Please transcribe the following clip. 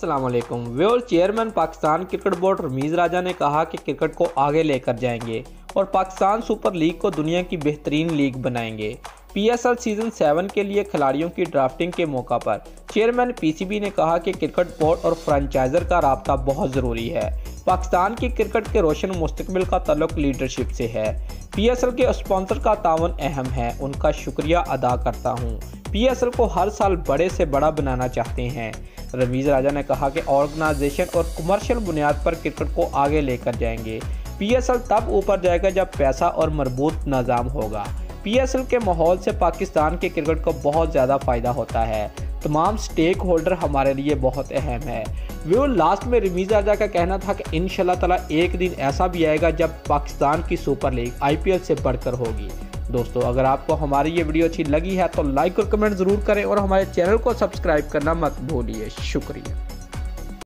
अस्सलाम वालेकुम। व्योर chairman Pakistan cricket board Ramiz Raja ने कहा कि क्रिकेट को आगे लेकर जाएंगे और पाकिस्तान सुपर लीग को दुनिया की बेहतरीन लीग बनाएंगे। पीएसएल सीजन 7 के लिए खिलाड़ियों की ड्राफ्टिंग के मौका पर चेयरमैन पीसीबी ने कहा कि क्रिकेट बोर्ड और फ्रेंचाइजर का राब्ता बहुत ज़रूरी है। पाकिस्तान की क्रिकेट के रोशन मुस्तकबिल का ताल्लुक लीडरशिप से है। पीएसएल के स्पॉन्सर का तावन अहम है, उनका शुक्रिया अदा करता हूँ। पीएसएल को हर साल बड़े से बड़ा बनाना चाहते हैं। रमीज़ राजा ने कहा कि ऑर्गेनाइजेशन और कमर्शियल बुनियाद पर क्रिकेट को आगे लेकर जाएंगे। पीएसएल तब ऊपर जाएगा जब पैसा और मजबूत निज़ाम होगा। पीएसएल के माहौल से पाकिस्तान के क्रिकेट को बहुत ज़्यादा फ़ायदा होता है। तमाम स्टेक होल्डर हमारे लिए बहुत अहम है। वो लास्ट में रमीज़ राजा का कहना था कि इंशाल्लाह ताला एक दिन ऐसा भी आएगा जब पाकिस्तान की सुपर लीग आईपीएल से बढ़कर होगी। दोस्तों, अगर आपको हमारी ये वीडियो अच्छी लगी है तो लाइक और कमेंट ज़रूर करें और हमारे चैनल को सब्सक्राइब करना मत भूलिए। शुक्रिया।